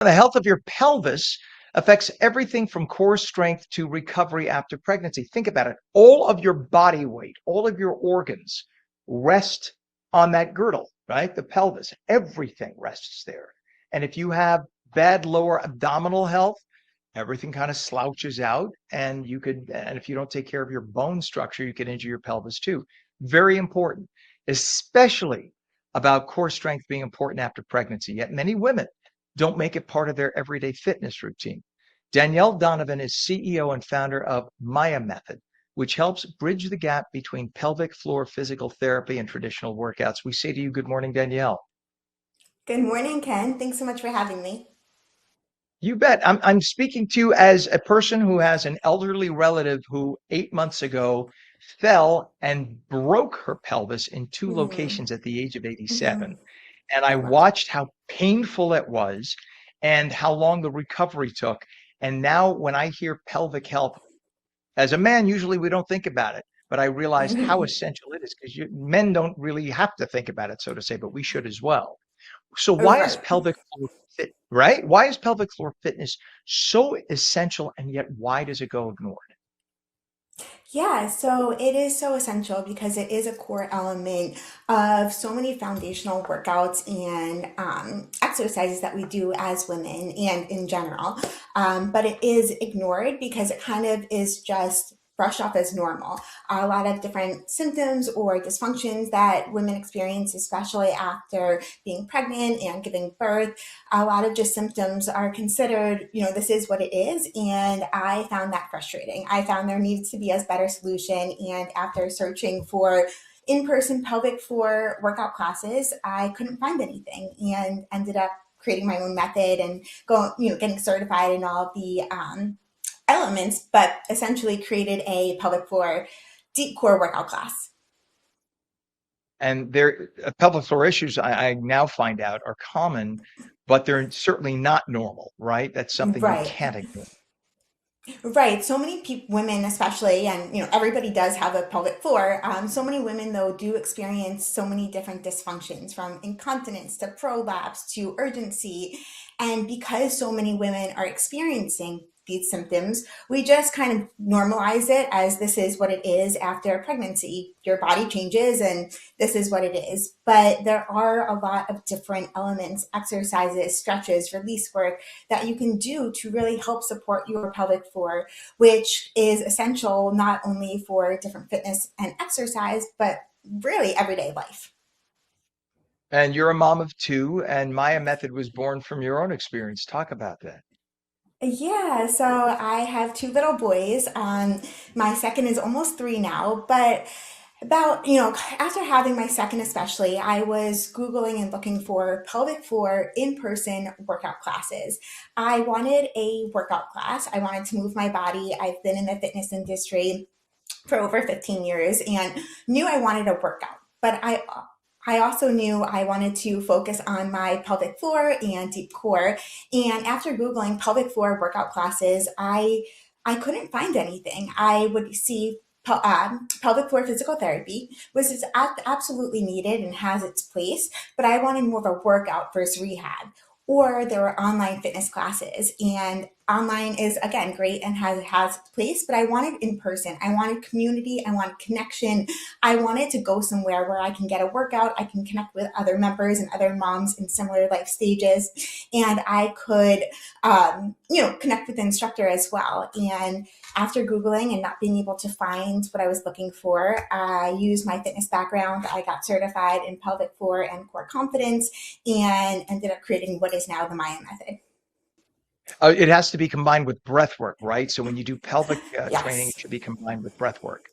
The health of your pelvis affects everything from core strength to recovery after pregnancy. Think about it. All of your body weight, all of your organs rest on that girdle, right? The pelvis, everything rests there. And if you have bad lower abdominal health, everything kind of slouches out and if you don't take care of your bone structure, you can injure your pelvis too. Very important, especially about core strength being important after pregnancy. Yet many women don't make it part of their everyday fitness routine. Danielle Donovan is CEO and founder of Maia Method, which helps bridge the gap between pelvic floor physical therapy and traditional workouts. We say to you, good morning, Danielle. Good morning, Ken. Thanks so much for having me. You bet. I'm speaking to you as a person who has an elderly relative who 8 months ago fell and broke her pelvis in two Mm, locations at the age of mhm. 87. And I Oh, wow. watched how painful it was and how long the recovery took. And now when I hear pelvic health, as a man, usually we don't think about it, but I realized how essential it is because men don't really have to think about it, so to say, but we should as well. So why is Right. pelvic floor fit, right? Why is pelvic floor fitness so essential and yet why does it go ignored? Yeah, so it is so essential because it is a core element of so many foundational workouts and exercises that we do as women and in general. But it is ignored because it kind of is just brushed off as normal. A lot of different symptoms or dysfunctions that women experience, especially after being pregnant and giving birth, a lot of just symptoms are considered, this is what it is. And I found that frustrating. I found there needs to be a better solution. And after searching for in-person pelvic floor workout classes, I couldn't find anything and ended up creating my own method and going, getting certified in all of the elements, but essentially created a pelvic floor deep core workout class. And there, pelvic floor issues, I now find out are common, but they're certainly not normal, right? That's something you Right. can't ignore. Right. So many women, especially, and everybody does have a pelvic floor. So many women, though, do experience so many different dysfunctions, from incontinence to prolapse to urgency. And because so many women are experiencing these symptoms, we just kind of normalize it as this is what it is after pregnancy. Your body changes, and this is what it is. But there are a lot of different elements, exercises, stretches, release work that you can do to really help support your pelvic floor, which is essential not only for different fitness and exercise, but really everyday life. And you're a mom of two, and Maya Method was born from your own experience. Talk about that. Yeah, so I have two little boys. My second is almost three now, but about, after having my second especially, I was Googling and looking for pelvic floor in-person workout classes. I wanted a workout class. I wanted to move my body. I've been in the fitness industry for over 15 years and knew I wanted a workout. But I also knew I wanted to focus on my pelvic floor and deep core. And after Googling pelvic floor workout classes, I couldn't find anything. I would see pelvic floor physical therapy, which is absolutely needed and has its place, but I wanted more of a workout versus rehab. Or there were online fitness classes, and online is again great and has its place, but I wanted in person. I wanted community. I wanted connection. I wanted to go somewhere where I can get a workout. I can connect with other members and other moms in similar life stages, and I could, connect with the instructor as well. And after Googling and not being able to find what I was looking for, I used my fitness background. I got certified in pelvic floor and core confidence and ended up creating what is now the Maya Method. It has to be combined with breath work, right? So when you do pelvic training, it Yes. should be combined with breath work.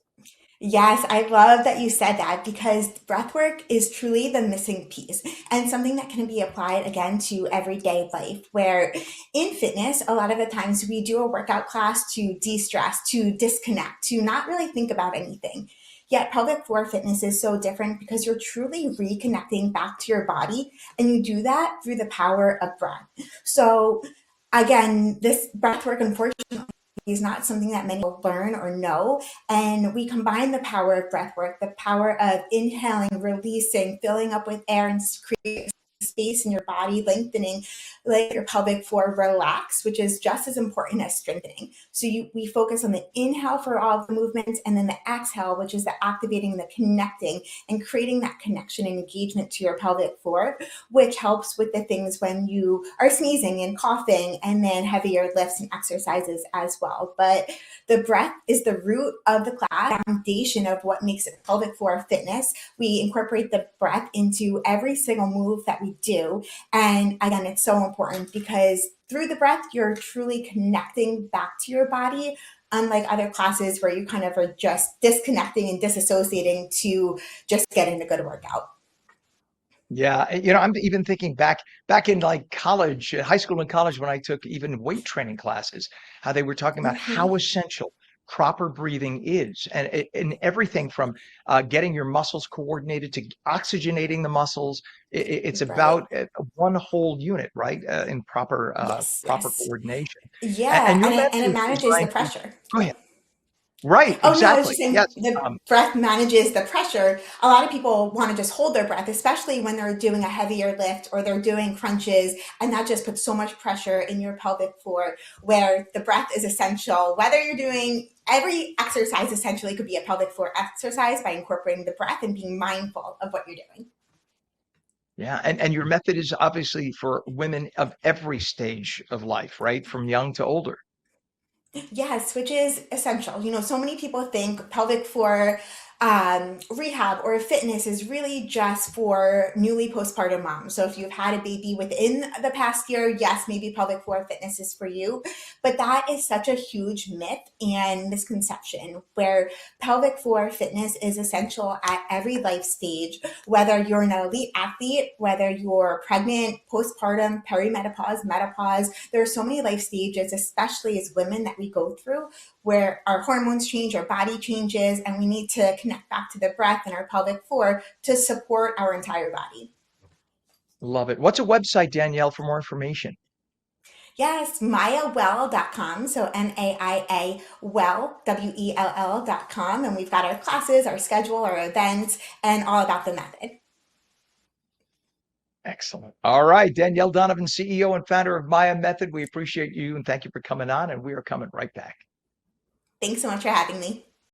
Yes, I love that you said that because breathwork is truly the missing piece and something that can be applied again to everyday life. Where in fitness, a lot of the times we do a workout class to de stress, to disconnect, to not really think about anything. Yet pelvic floor fitness is so different because you're truly reconnecting back to your body, and you do that through the power of breath. So, again, this breathwork, unfortunately, is not something that many will learn or know. And we combine the power of breath work, the power of inhaling, releasing, filling up with air, and creating space in your body, lengthening, like your pelvic floor relax, which is just as important as strengthening. So we focus on the inhale for all of the movements, and then the exhale, which is the activating, the connecting, and creating that connection and engagement to your pelvic floor, which helps with the things when you are sneezing and coughing, and then heavier lifts and exercises as well. But the breath is the root of the class, foundation of what makes it pelvic floor fitness. We incorporate the breath into every single move that we do. And again, it's so important because through the breath, you're truly connecting back to your body, unlike other classes where you kind of are just disconnecting and disassociating to just getting a good workout. Yeah, I'm even thinking back in like college, high school and college when I took even weight training classes, how they were talking about how Mm-hmm. essential proper breathing is, and everything from getting your muscles coordinated to oxygenating the muscles. It's Right. about one whole unit, right? In Yes, proper yes. coordination. And Yeah, your method and it is manages the designed to pressure. go ahead. Right, Oh no, I was exactly. just saying Yes. the breath manages the pressure. A lot of people want to just hold their breath, especially when they're doing a heavier lift or they're doing crunches, and that just puts so much pressure in your pelvic floor. Where the breath is essential, whether you're doing every exercise, essentially could be a pelvic floor exercise by incorporating the breath and being mindful of what you're doing. Yeah, and your method is obviously for women of every stage of life, right? From young to older. Yes, which is essential. So many people think pelvic floor rehab or fitness is really just for newly postpartum moms. So if you've had a baby within the past year, yes, maybe pelvic floor fitness is for you. But that is such a huge myth and misconception where pelvic floor fitness is essential at every life stage, whether you're an elite athlete, whether you're pregnant, postpartum, perimenopause, menopause. There are so many life stages, especially as women, that we go through where our hormones change, our body changes, and we need to connect back to the breath and our pelvic floor to support our entire body. Love it. What's a website, Danielle, for more information? Yes, maiawell.com. So MAIA well, WELL.com. And we've got our classes, our schedule, our events, and all about the method. Excellent. All right, Danielle Donovan, CEO and founder of Maya Method. We appreciate you and thank you for coming on, and we are coming right back. Thanks so much for having me.